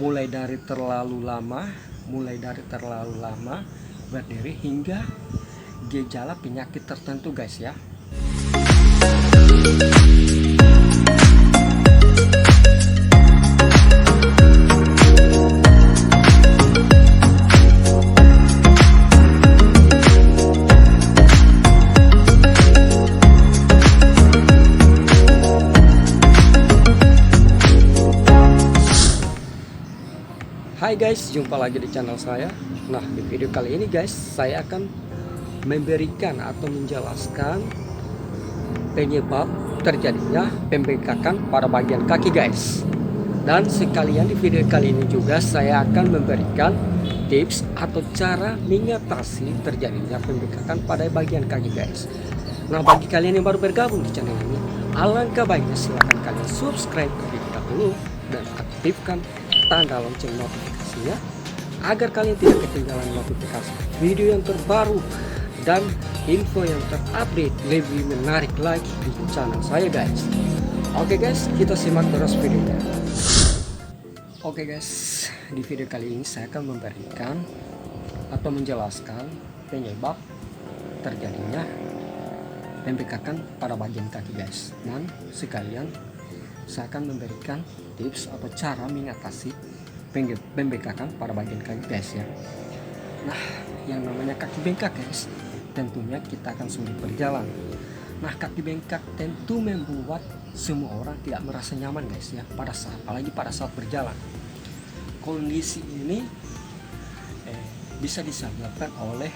mulai dari terlalu lama berdiri hingga gejala penyakit tertentu guys ya. Hai guys, jumpa lagi di channel saya. Nah, di video kali ini guys, saya akan memberikan atau menjelaskan penyebab terjadinya pembengkakan pada bagian kaki guys. Dan sekalian di video kali ini juga saya akan memberikan tips atau cara mengatasi terjadinya pembengkakan pada bagian kaki guys. Nah, bagi kalian yang baru bergabung di channel ini, alangkah baiknya silahkan kalian subscribe terlebih dahulu dan aktifkan tanda lonceng notifikasinya agar kalian tidak ketinggalan notifikasi video yang terbaru dan info yang terupdate lebih menarik lagi di channel saya guys. Oke guys, kita simak terus videonya. Oke guys, di video kali ini saya akan memberikan atau menjelaskan penyebab terjadinya pembengkakan pada bagian kaki guys, dan sekalian saya akan memberikan tips atau cara mengatasi pembengkakan pada bagian kaki guys ya. Nah, yang namanya kaki bengkak guys, tentunya kita akan sulit berjalan. Nah, kaki bengkak tentu membuat semua orang tidak merasa nyaman guys ya, apalagi pada saat berjalan. Kondisi ini bisa disebabkan oleh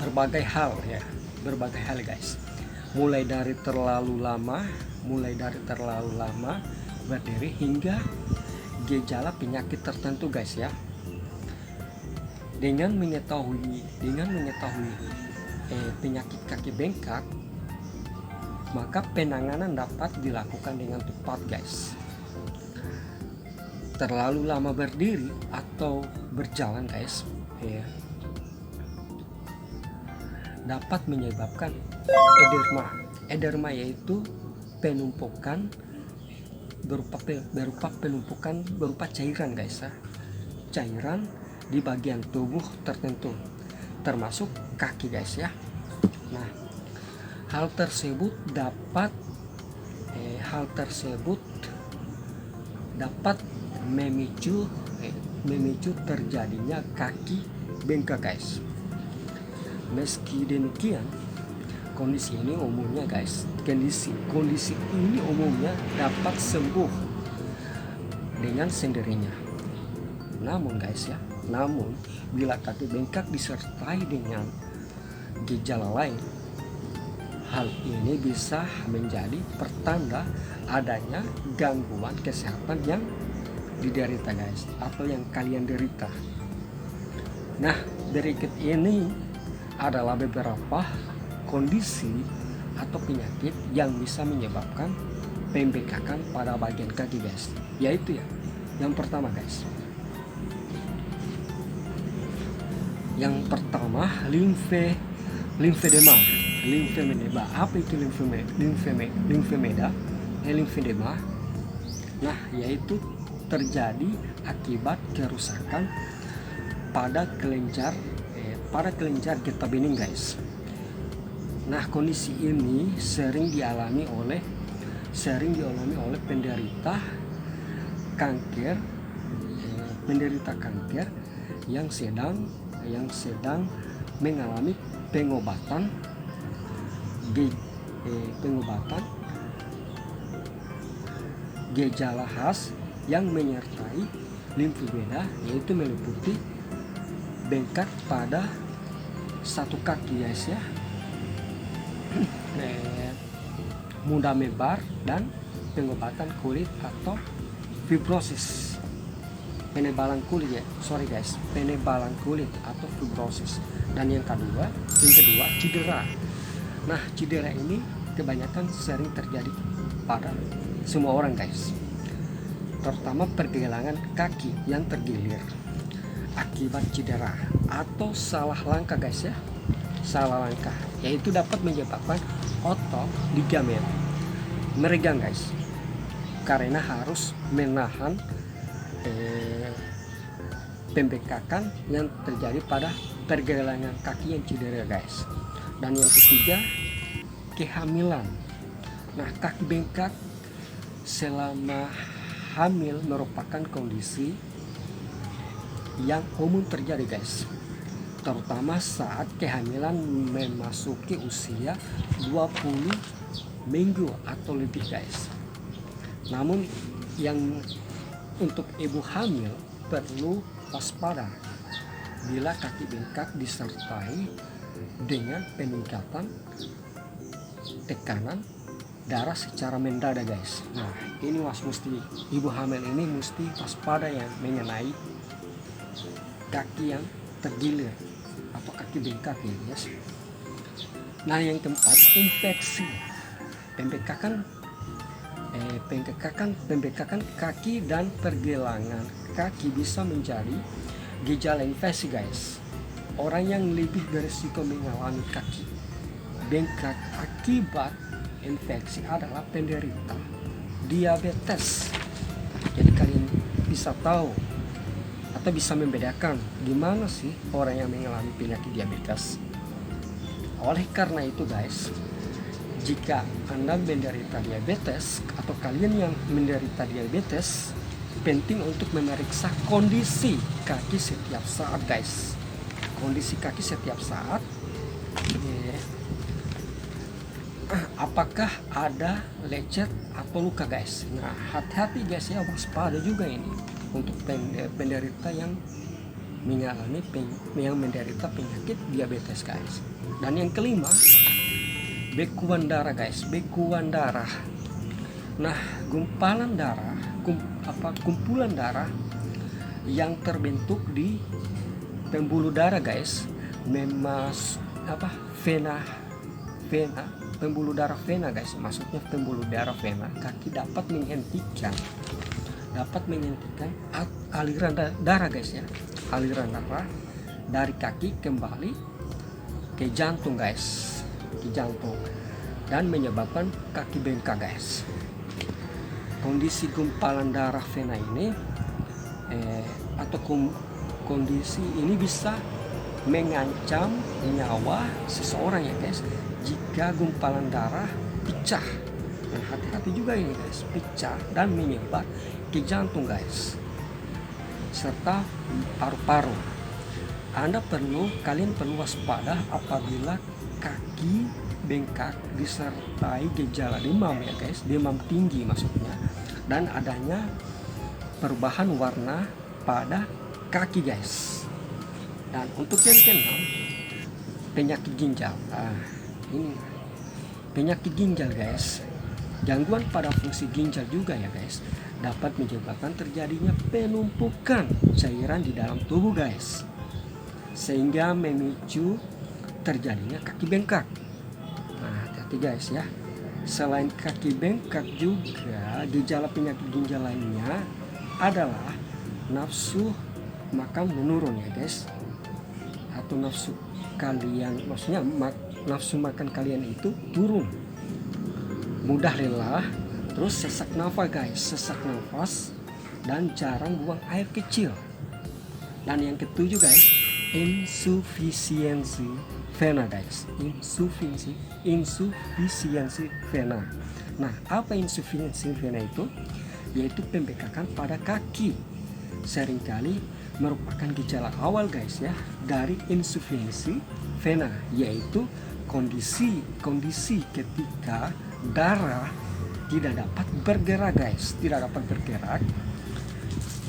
berbagai hal guys. Mulai dari terlalu lama berdiri hingga gejala penyakit tertentu guys ya. Dengan mengetahui penyakit kaki bengkak, maka penanganan dapat dilakukan dengan tepat guys. Terlalu lama berdiri atau berjalan guys dapat menyebabkan ederma yaitu penumpukan berupa cairan guys ya. Cairan di bagian tubuh tertentu termasuk kaki guys ya. Nah, hal tersebut dapat memicu terjadinya kaki bengkak guys. Meski demikian, kondisi ini umumnya dapat sembuh dengan sendirinya. Namun bila kaki bengkak disertai dengan gejala lain, hal ini bisa menjadi pertanda adanya gangguan kesehatan yang diderita guys, atau yang kalian derita. Nah, berikut ini adalah beberapa kondisi atau penyakit yang bisa menyebabkan pembengkakan pada bagian kaki guys, yaitu yang pertama guys, limfedema. Apa itu limfedema? Nah, yaitu terjadi akibat kerusakan pada kelenjar getah bening guys. Nah, kondisi ini sering dialami oleh penderita kanker yang sedang mengalami pengobatan gejala khas yang menyertai limfedema, yaitu meliputi bengkak pada satu kaki guys ya, mudah mebar, dan pengobatan kulit atau fibrosis, penebalan kulit atau fibrosis. Dan yang kedua cedera. Nah, cedera ini kebanyakan sering terjadi pada semua orang guys, terutama pergelangan kaki yang tergilir akibat cedera atau salah langkah guys ya. Yaitu dapat menyebabkan otot ligamen meregang guys. karena harus menahan pembengkakan yang terjadi pada pergelangan kaki yang cedera guys. Dan yang ketiga, kehamilan. Nah, kaki bengkak selama hamil merupakan kondisi yang umum terjadi guys, terutama saat kehamilan memasuki usia 20 minggu atau lebih guys. Namun yang untuk ibu hamil perlu waspada bila kaki bengkak disertai dengan peningkatan tekanan darah secara mendadak guys. Nah, ini mesti ibu hamil ini mesti waspada yang mengenai kaki yang tergilir atau kaki bengkak ya guys. Nah, yang keempat, infeksi. Pembengkakan kaki dan pergelangan kaki bisa menjadi gejala infeksi guys. Orang yang lebih berisiko mengalami kaki bengkak akibat infeksi adalah penderita diabetes. Jadi kalian bisa tahu atau bisa membedakan gimana sih orang yang mengalami penyakit diabetes. Oleh karena itu guys, jika Anda menderita diabetes atau kalian yang menderita diabetes, penting untuk memeriksa kondisi kaki setiap saat guys. Kondisi kaki setiap saat, apakah ada lecet atau luka guys. Nah, hati-hati guys ya, waspada juga ini untuk penderita yang menderita penyakit diabetes guys. Dan yang kelima, bekuan darah guys. Bekuan darah. Nah, kumpulan darah yang terbentuk di pembuluh darah guys, pembuluh darah vena guys. Maksudnya pembuluh darah vena kaki dapat menghentikan aliran darah guys ya, aliran darah dari kaki kembali ke jantung guys, ke jantung, dan menyebabkan kaki bengkak guys. Kondisi gumpalan darah vena ini kondisi ini bisa mengancam nyawa seseorang ya guys jika gumpalan darah pecah. Nah, hati-hati juga ini guys, pecah dan menyebar ke jantung guys serta paru-paru. Kalian perlu waspada apabila kaki bengkak disertai gejala demam ya guys, demam tinggi maksudnya, dan adanya perubahan warna pada kaki guys. Dan untuk yang keenam, penyakit ginjal. Ini penyakit ginjal guys, gangguan pada fungsi ginjal juga ya guys, dapat menyebabkan terjadinya penumpukan cairan di dalam tubuh guys, sehingga memicu terjadinya kaki bengkak. Nah, hati-hati guys ya. Selain kaki bengkak juga gejala penyakit ginjal lainnya adalah nafsu makan menurun ya guys, atau nafsu makan kalian itu turun, mudah lelah, terus sesak nafas dan jarang buang air kecil. Dan yang ketujuh guys, insufisiensi vena guys, insufisiensi vena. Nah, apa insufisiensi vena itu? Yaitu pembengkakan pada kaki. Seringkali merupakan gejala awal guys ya dari insufisiensi vena, yaitu kondisi ketika darah tidak dapat bergerak guys,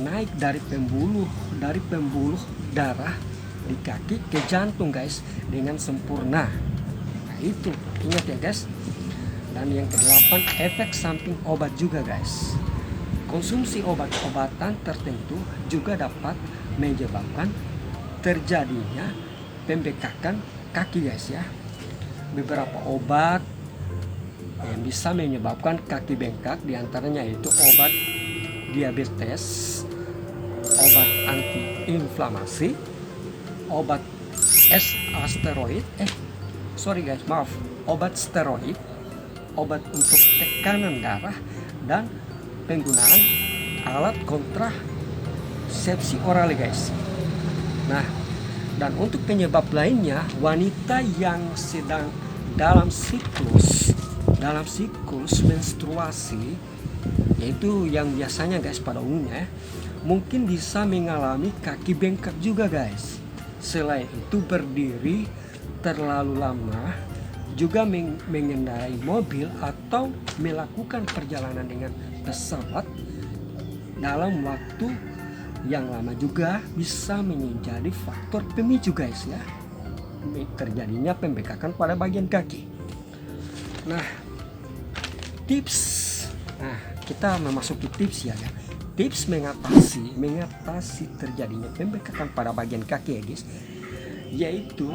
naik dari pembuluh darah di kaki ke jantung guys dengan sempurna. Nah, itu ingat ya guys. Dan yang kedelapan, efek samping obat juga guys. Konsumsi obat-obatan tertentu juga dapat menyebabkan terjadinya pembengkakan kaki guys ya. Beberapa obat yang bisa menyebabkan kaki bengkak diantaranya yaitu obat diabetes, obat antiinflamasi, obat obat steroid, obat untuk tekanan darah, dan penggunaan alat kontrasepsi oral guys. Nah, dan untuk penyebab lainnya, wanita yang sedang dalam siklus menstruasi, yaitu yang biasanya guys pada umumnya mungkin bisa mengalami kaki bengkak juga guys. Selain itu, berdiri terlalu lama, juga mengendarai mobil atau melakukan perjalanan dengan pesawat dalam waktu yang lama juga bisa menjadi faktor pemicu guys ya, terjadinya pembengkakan pada bagian kaki. Nah, kita memasuki tips ya. Tips mengatasi terjadinya pembengkakan pada bagian kaki ya guys, yaitu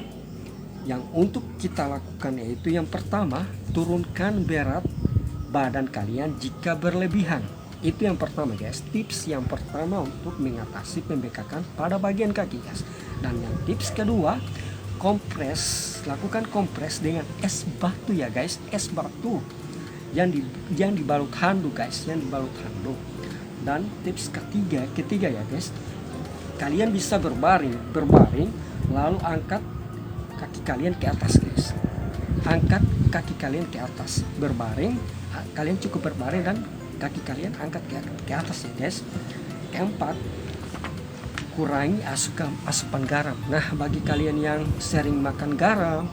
yang untuk kita lakukan yaitu yang pertama, turunkan berat badan kalian jika berlebihan. Itu yang pertama guys, tips yang pertama untuk mengatasi pembengkakan pada bagian kaki guys. Dan yang tips kedua, lakukan kompres dengan es batu ya guys, es batu yang dibalut handuk guys, Dan tips ketiga ya guys, kalian bisa berbaring lalu angkat kaki kalian ke atas guys. Angkat kaki kalian ke atas, berbaring, kalian cukup berbaring dan kaki kalian angkat ke atas ya guys. Keempat, kurangi asupan garam. Nah, bagi kalian yang sering makan garam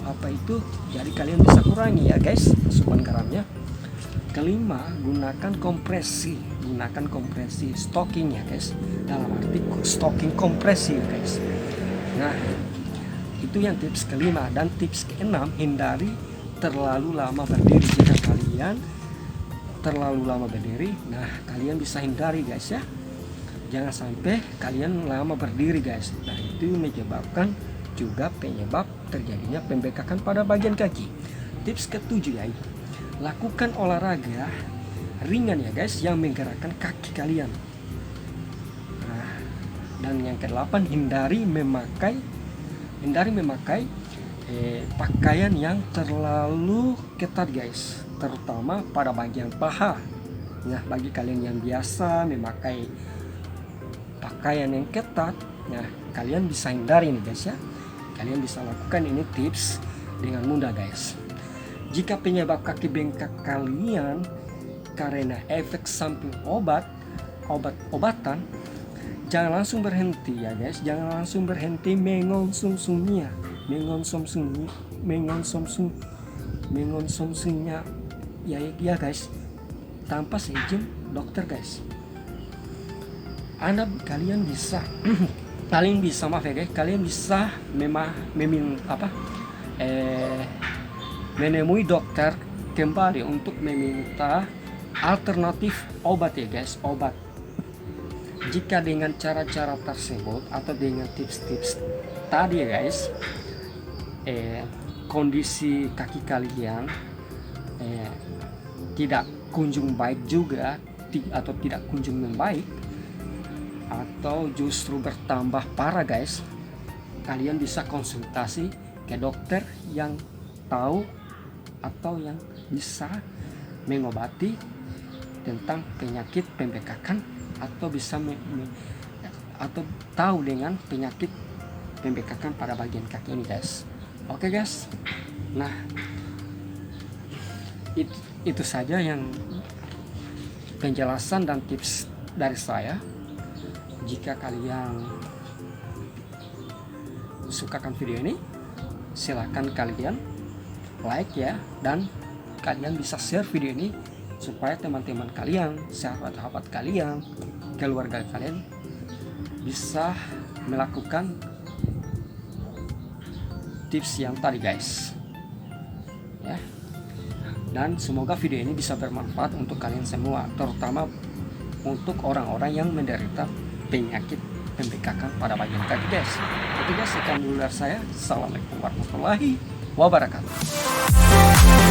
jadi kalian bisa kurangi ya guys asupan garamnya. Kelima, gunakan kompresi stocking ya guys, dalam arti stocking kompresi guys. Nah, itu yang tips kelima. Dan tips keenam, hindari terlalu lama berdiri. Jika kalian terlalu lama berdiri, nah kalian bisa hindari guys ya, jangan sampai kalian lama berdiri guys. Nah, itu menyebabkan juga penyebab terjadinya pembengkakan pada bagian kaki. Tips ketujuh yaitu lakukan olahraga ringan ya guys yang menggerakkan kaki kalian. Nah, dan yang kedelapan, hindari memakai pakaian yang terlalu ketat guys, terutama pada bagian paha. Nah, bagi kalian yang biasa memakai pakaian yang ketat, nah kalian bisa hindari nih guys ya. Kalian bisa lakukan ini tips dengan mudah guys. Jika penyebab kaki bengkak kalian karena efek samping obat-obatan, jangan langsung berhenti ya guys, jangan langsung berhenti mengonsumsinya ya guys, tanpa seizin dokter guys. Kalian bisa menemui dokter kembali untuk meminta alternatif obat ya guys, obat. Jika dengan cara-cara tersebut atau dengan tips-tips tadi ya guys, kondisi kaki kalian tidak kunjung baik juga, atau tidak kunjung membaik, atau justru bertambah parah guys, kalian bisa konsultasi ke dokter yang tahu atau yang bisa mengobati tentang penyakit pembengkakan, atau bisa atau tahu dengan penyakit pembengkakan pada bagian kaki ini guys. Oke guys, nah itu saja yang penjelasan dan tips dari saya. Jika kalian sukakan video ini, silakan kalian like ya, dan kalian bisa share video ini supaya teman-teman kalian, sahabat-sahabat kalian, keluarga kalian bisa melakukan tips yang tadi guys ya. Dan semoga video ini bisa bermanfaat untuk kalian semua, terutama untuk orang-orang yang menderita penyakit pembengkakan pada bagian kaki guys. Oke guys, sekian dulu dari saya. Assalamualaikum warahmatullahi wabarakatuh.